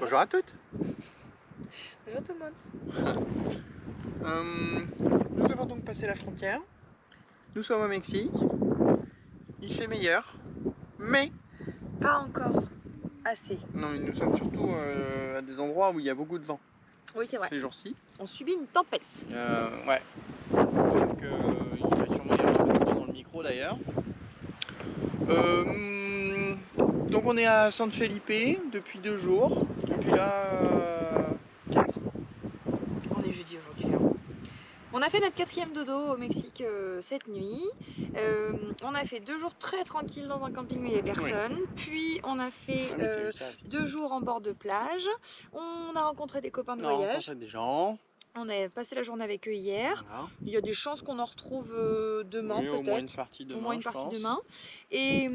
Bonjour à toutes. Bonjour tout le monde. Nous avons donc passé la frontière. Nous sommes au Mexique. Il fait meilleur, mais Pas encore assez. non, mais nous sommes surtout à des endroits où il y a beaucoup de vent Oui, c'est vrai. ces jours-ci. On subit une tempête. Ouais. Donc il va sûrement y avoir un peu de vent dans le micro d'ailleurs. Donc on est à San Felipe depuis 2 jours. Et puis là, 4. On est jeudi aujourd'hui. Hein. On a fait notre 4e dodo au Mexique cette nuit. On a fait 2 jours très tranquilles dans un camping où il n'y avait personne. Oui. Puis on a fait 2 jours en bord de plage. On a rencontré des copains de voyage. On a rencontré des gens. On a passé la journée avec eux hier. Voilà. Il y a des chances qu'on en retrouve demain, peut-être. Au moins une partie demain. Au moins une partie demain. Et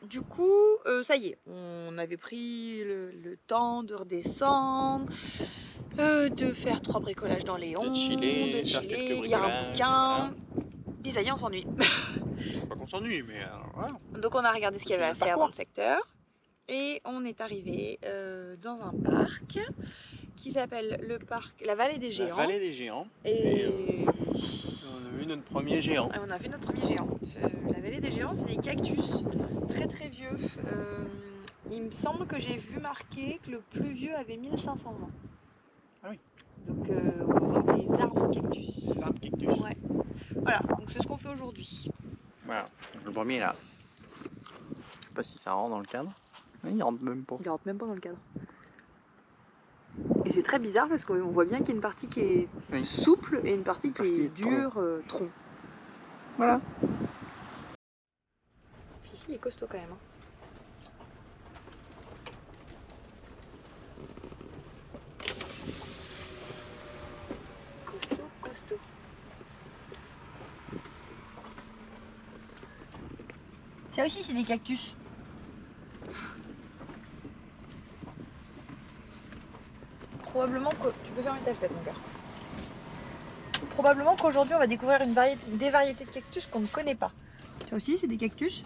du coup, ça y est, on avait pris le temps de redescendre, de faire 3 bricolages dans les ondes, de chiller, lire un bouquin. Voilà. Puis ça y est, on s'ennuie. Pas qu'on s'ennuie, mais voilà. Donc on a regardé ce qu'il y avait à faire dans le secteur. Et on est arrivé dans un parc qui s'appelle le parc La Vallée des Géants. La Vallée des Géants. Et on a vu notre premier géant. On a vu notre premier géant. La Vallée des Géants, c'est des cactus très très vieux. Il me semble que j'ai vu marquer que le plus vieux avait 1500 ans. Ah oui. Donc on va voir des arbres cactus. Des arbres cactus. Ouais. Voilà, donc c'est ce qu'on fait aujourd'hui. Voilà, donc le premier est là. Je sais pas si ça rentre dans le cadre. Oui, il rentre même pas. Il rentre même pas dans le cadre. Et c'est très bizarre parce qu'on voit bien qu'il y a une partie qui est souple et une partie qui est dure, tronc. Voilà. Ici, il est costaud quand même. Hein. Costaud. Ça aussi, c'est des cactus. Probablement que... Tu peux fermer ta fenêtre, mon gars. Probablement qu'aujourd'hui, on va découvrir des variétés de cactus qu'on ne connaît pas. Ça aussi, c'est des cactus.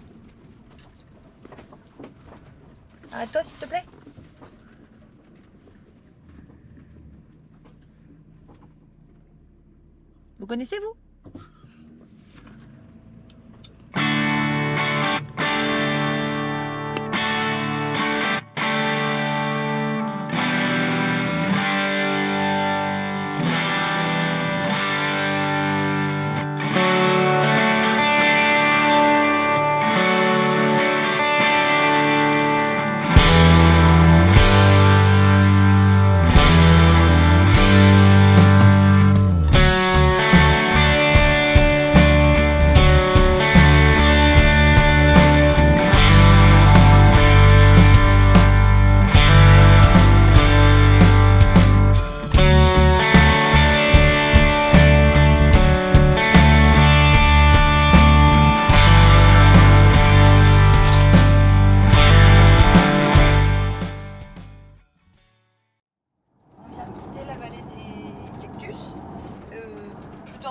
Arrête-toi, s'il te plaît. Vous connaissez, vous ?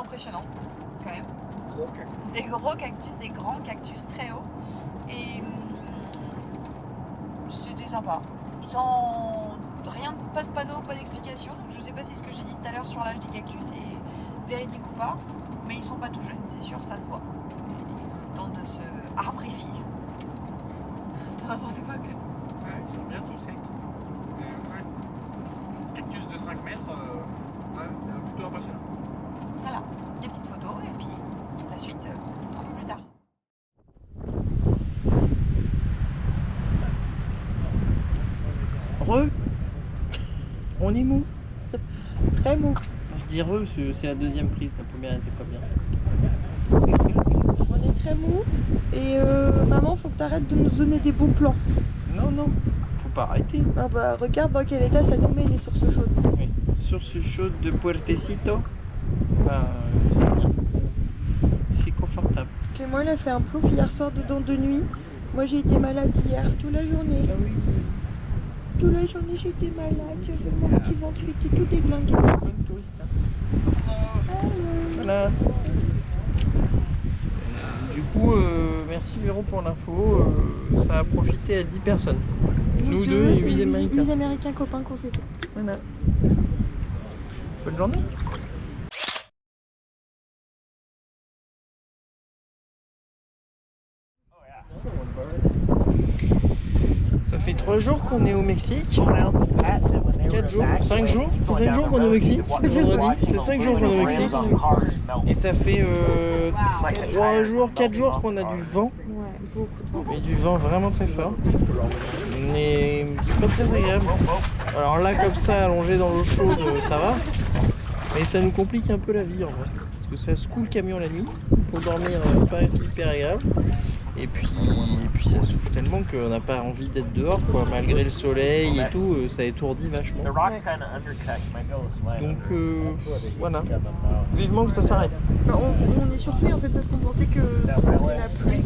Impressionnant quand même. Des gros cactus, des grands cactus très hauts. Et c'était sympa. Sans rien, pas de panneau, pas d'explication. Donc je sais pas si ce que j'ai dit tout à l'heure sur l'âge des cactus est véridique ou pas. Mais ils sont pas tout jeunes, c'est sûr, ça se voit. Ils ont le temps de se arbrifier. T'en as pensé quoi, Clem ? Ouais, ils sont bien tous secs. Ouais. Cactus de 5 mètres, plutôt impressionnant. Voilà, des petites photos et puis la suite un peu plus tard. On est mou. Très mou. Je dis c'est la deuxième prise, t'as pas bien, t'es pas bien. On est très mou et maman, faut que t'arrêtes de nous donner des bons plans. Non, faut pas arrêter. Ah bah regarde dans quel état ça nous met les sources chaudes. Oui, source chaude de Puertecito. C'est confortable. Clément, il a fait un plouf hier soir dedans de nuit. Moi j'ai été malade hier toute la journée. Ah oui. Toute la journée j'étais malade, j'avais mon petit ventre qui était tout déglingué. Bonne touriste. Voilà. Du coup, merci Véro pour l'info. Ça a profité à 10 personnes. Nous deux et 8 Américains. 8 Américains copains qu'on s'est fait. Voilà. Bonne journée. Ça fait 3 jours qu'on est au Mexique. 4 jours, 5 jours. Ça fait 5 jours qu'on est au Mexique. Vendredi. Ça fait 5 jours qu'on est au Mexique. Et ça fait 3 jours, 4 jours qu'on a du vent. Ouais, beaucoup de vent. Et du vent vraiment très fort. Mais c'est pas très agréable. Alors là, comme ça, allongé dans l'eau chaude, ça va. Mais ça nous complique un peu la vie en vrai. Parce que ça secoue le camion la nuit. Pour dormir, pas hyper agréable. Et puis ça souffle tellement qu'on n'a pas envie d'être dehors, quoi. Malgré le soleil et tout, ça étourdit vachement. Donc voilà. Vivement que ça s'arrête. Bah, on est surpris en fait parce qu'on pensait que ce serait la pluie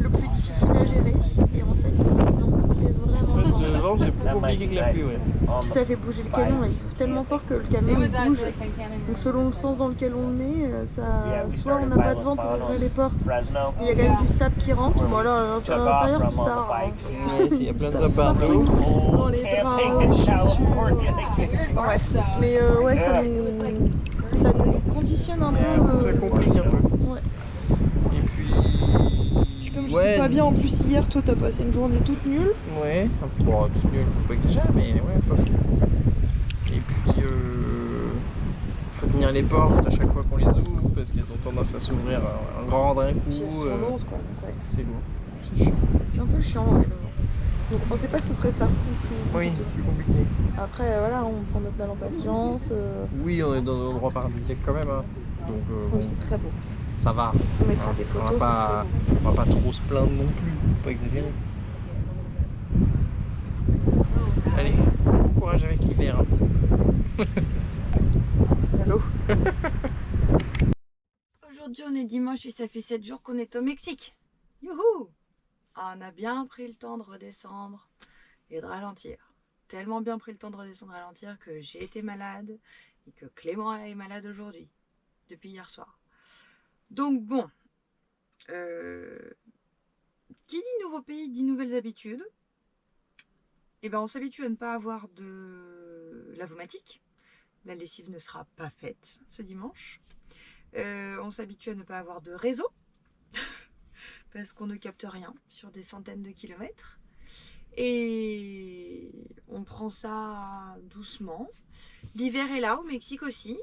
le plus difficile à gérer. Et en fait, non, c'est vraiment. En fait, le vent c'est plus compliqué que la pluie, ouais. Puis ça fait bouger le camion, là. Il souffle tellement fort que le camion il bouge. Donc selon le sens dans lequel on le met, soit on n'a pas de vent pour ouvrir les portes, il y a quand même du sable qui rentre. Bon alors à l'intérieur c'est ça. Ouais, il y a plein de sable partout. Dans les draps, les chaussures. Bref, mais ouais, ça nous conditionne un peu. Ça complique un peu. Ouais. Et puis. Puis comme je suis pas bien en plus hier, toi t'as passé une journée toute nulle. Ouais, bon, toute nulle, faut pas exagérer, mais ouais, pas fou. Et puis, faut tenir les portes à chaque fois qu'on les ouvre parce qu'elles ont tendance à s'ouvrir un grand d'un coup. Puis elles sont lourdes, quoi. Donc, ouais. C'est lourd, c'est chiant. C'est un peu chiant, ouais, le vent. Donc on pensait pas que ce serait ça. Oui, plus compliqué. Après, voilà, on prend notre mal en patience. Oui, on est dans un endroit paradisiaque quand même. Hein. Donc, Oui, c'est très beau. ça va. On mettra des photos, c'est très beau. On va pas trop se plaindre non plus, faut pas exagérer. Allez, bon courage avec l'hiver. Hein. Salaud. Aujourd'hui, on est dimanche et ça fait 7 jours qu'on est au Mexique. Youhou! Ah, on a bien pris le temps de redescendre et de ralentir. Tellement bien pris le temps de redescendre et de ralentir que j'ai été malade et que Clément est malade aujourd'hui, depuis hier soir. Donc bon, qui dit nouveau pays dit nouvelles habitudes. Et ben on s'habitue à ne pas avoir de lavomatique. La lessive ne sera pas faite ce dimanche. On s'habitue à ne pas avoir de réseau parce qu'on ne capte rien sur des centaines de kilomètres. Et on prend ça doucement. L'hiver est là au Mexique aussi.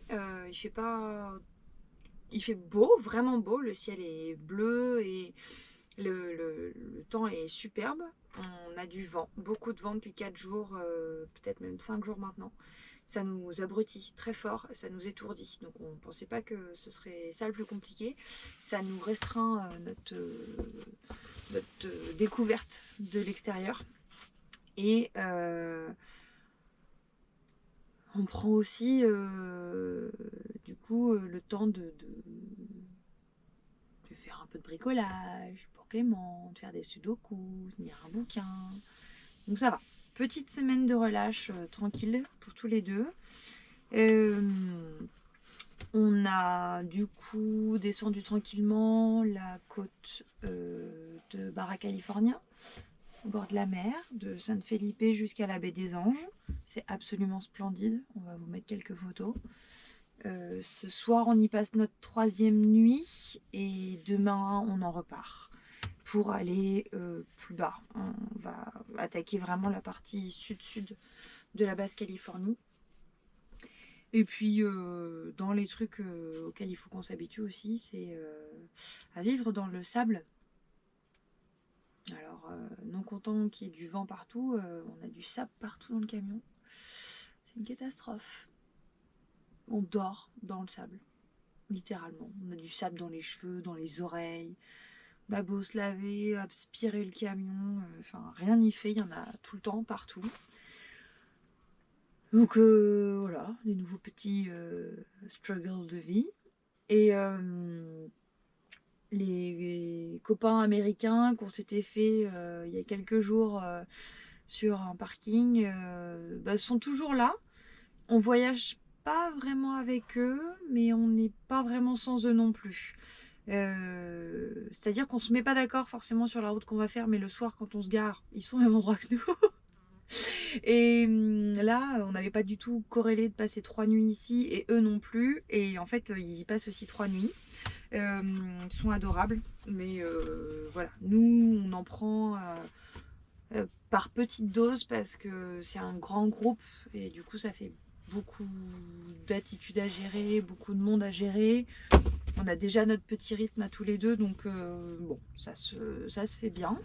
Il fait beau, vraiment beau. Le ciel est bleu et le temps est superbe. On a du vent, beaucoup de vent depuis 4 jours, peut-être même 5 jours maintenant. Ça nous abrutit très fort, ça nous étourdit. Donc on ne pensait pas que ce serait ça le plus compliqué. Ça nous restreint notre découverte de l'extérieur. Et on prend aussi du coup le temps de faire un peu de bricolage pour Clément, de faire des sudoku, de lire un bouquin. Donc ça va. Petite semaine de relâche tranquille pour tous les deux. On a du coup descendu tranquillement la côte de Baja California, au bord de la mer, de San Felipe jusqu'à la baie des Anges. C'est absolument splendide. On va vous mettre quelques photos. Ce soir, on y passe notre 3e nuit et demain, on en repart pour aller plus bas. On va attaquer vraiment la partie sud-sud de la Basse-Californie. Et puis, dans les trucs auxquels il faut qu'on s'habitue aussi, c'est à vivre dans le sable. Alors, non content qu'il y ait du vent partout, on a du sable partout dans le camion. C'est une catastrophe. On dort dans le sable, littéralement. On a du sable dans les cheveux, dans les oreilles. On a beau se laver, aspirer le camion, enfin rien n'y fait, il y en a tout le temps, partout. Donc voilà, des nouveaux petits struggles de vie. Et les copains américains qu'on s'était fait il y a quelques jours sur un parking sont toujours là. On voyage pas vraiment avec eux, mais on n'est pas vraiment sans eux non plus. C'est-à-dire qu'on se met pas d'accord forcément sur la route qu'on va faire, mais le soir quand on se gare, ils sont au même endroit que nous. Et là, on n'avait pas du tout corrélé de passer 3 nuits ici et eux non plus. Et en fait, ils y passent aussi 3 nuits. Ils sont adorables. Mais voilà, nous, on en prend par petite dose parce que c'est un grand groupe. Et du coup, ça fait beaucoup d'attitudes à gérer, beaucoup de monde à gérer. On a déjà notre petit rythme à tous les deux. Donc bon, ça se fait bien.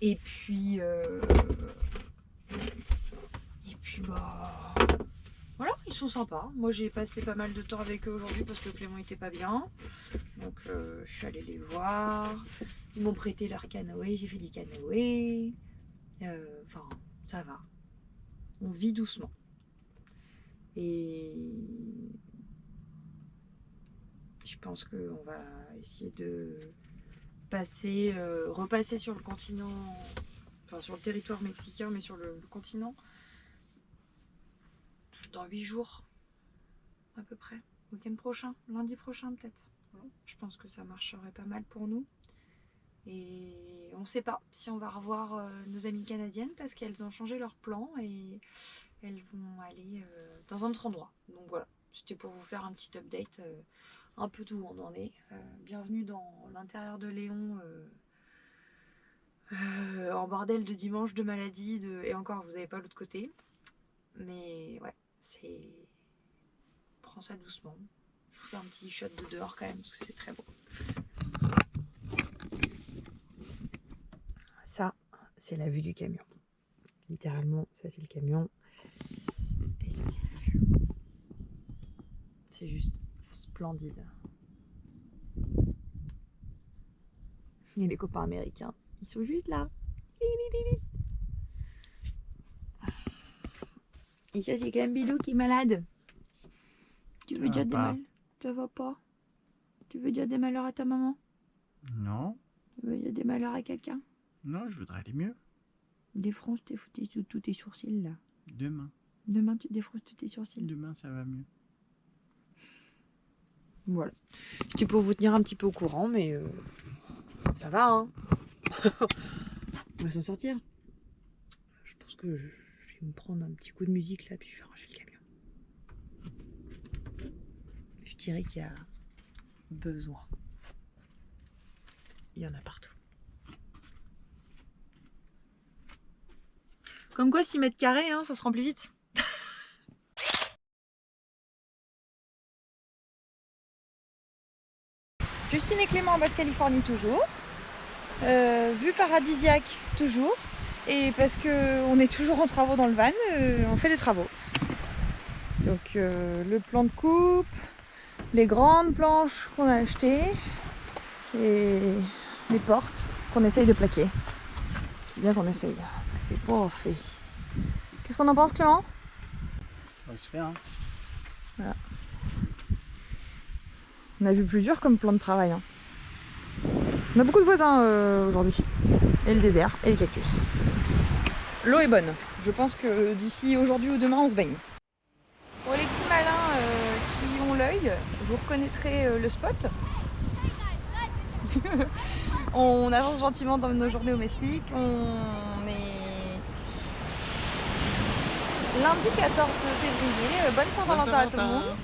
Et puis bah voilà, ils sont sympas. Moi j'ai passé pas mal de temps avec eux aujourd'hui parce que Clément était pas bien. Donc je suis allée les voir. Ils m'ont prêté leur canoë, j'ai fait du canoë. Enfin, ça va. On vit doucement. Et je pense qu'on va essayer de repasser sur le continent, enfin sur le territoire mexicain, mais sur le continent dans 8 jours à peu près, week-end prochain, lundi prochain peut-être. Je pense que ça marcherait pas mal pour nous. Et on sait pas si on va revoir nos amies canadiennes parce qu'elles ont changé leur plan et elles vont aller dans un autre endroit. Donc voilà, c'était pour vous faire un petit update un peu d'où on en est. Bienvenue dans l'intérieur de Léon, en bordel de dimanche, de maladie, et encore vous n'avez pas l'autre côté. Mais ouais, prends ça doucement. Je vous fais un petit shot de dehors quand même parce que c'est très beau. Ça, c'est la vue du camion. Littéralement, ça c'est le camion. Et ça c'est la vue. C'est juste splendide. Il y a les copains américains. Ils sont juste là. Et ça c'est Cambilou qui est malade. Tu veux dire des malheurs? Ça va pas? Tu veux dire des malheurs à ta maman? Non. Tu veux dire des malheurs à quelqu'un? Non, je voudrais aller mieux. Défronce tous tes sourcils là. Demain. Demain tu défronces tous tes sourcils. Demain, ça va mieux. Voilà. C'était pour vous tenir un petit peu au courant, mais ça va, hein. On va s'en sortir. Je pense que je vais me prendre un petit coup de musique là, puis je vais ranger le camion. Je dirais qu'il y a besoin. Il y en a partout. Comme quoi 6 mètres carrés, hein, ça se remplit vite. Justine et Clément en Basse-Californie toujours. Vue paradisiaque toujours. Et parce qu'on est toujours en travaux dans le van, on fait des travaux. Donc le plan de coupe, les grandes planches qu'on a achetées et les portes qu'on essaye de plaquer. C'est bien qu'on essaye, parce que c'est pas fait. Qu'est-ce qu'on en pense, Clément? Ça va se faire, hein. Voilà. On a vu plus dur comme plan de travail. Hein. On a beaucoup de voisins aujourd'hui. Et le désert, et les cactus. L'eau est bonne. Je pense que d'ici aujourd'hui ou demain, on se baigne. Pour les petits malins qui ont l'œil, vous reconnaîtrez le spot. On avance gentiment dans nos journées au Mexique. On est lundi 14 février. Bonne Saint-Valentin à tout le monde.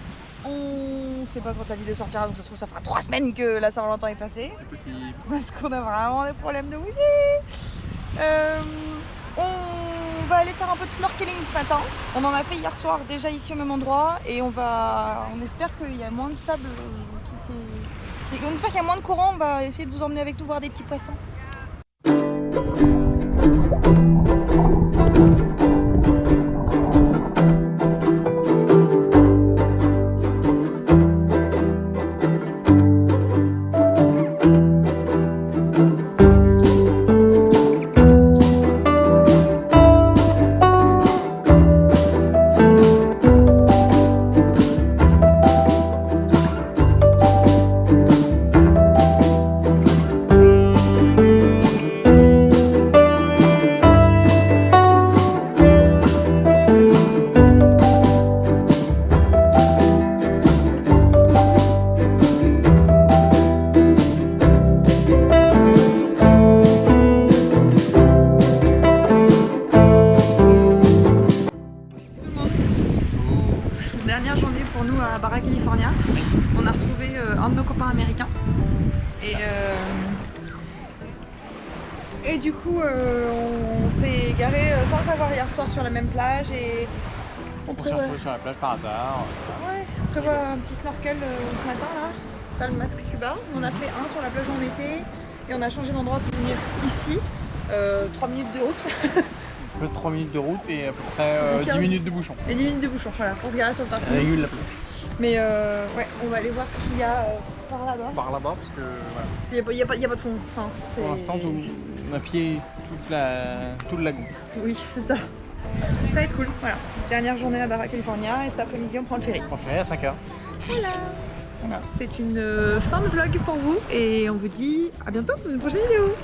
On sait pas quand la vidéo sortira, donc ça se trouve ça fera 3 semaines que la Saint-Valentin est passée. Parce qu'on a vraiment des problèmes de wifi. On va aller faire un peu de snorkeling ce matin. On en a fait hier soir déjà ici au même endroit et on espère qu'il y a moins de sable on espère qu'il y a moins de courant. On va essayer de vous emmener avec nous voir des petits poissons. pour nous à Barra California. On a retrouvé un de nos copains américains. Et du coup, on s'est garé sans le savoir hier soir sur la même plage et On s'est retrouvés sur la plage par hasard. Ouais, on prévoit un petit snorkel ce matin là, pas le masque tuba. On a fait un sur la plage où on était et on a changé d'endroit pour venir ici. 3 minutes de route. Un peu de 3 minutes de route et à peu près 10 minutes de bouchon. Et 10 minutes de bouchon, voilà, pour se garer sur le snorkel. Régule la plage. Mais ouais, on va aller voir ce qu'il y a par là-bas. Par là-bas parce que voilà. Il n'y a pas de fond. Enfin, Pour l'instant, on a pied tout le lagon. Oui, c'est ça. Ça va être cool, voilà. Dernière journée à Barra California et cet après-midi on prend le ferry. On fait à 5h. Voilà. C'est une fin de vlog pour vous et on vous dit à bientôt pour une prochaine vidéo.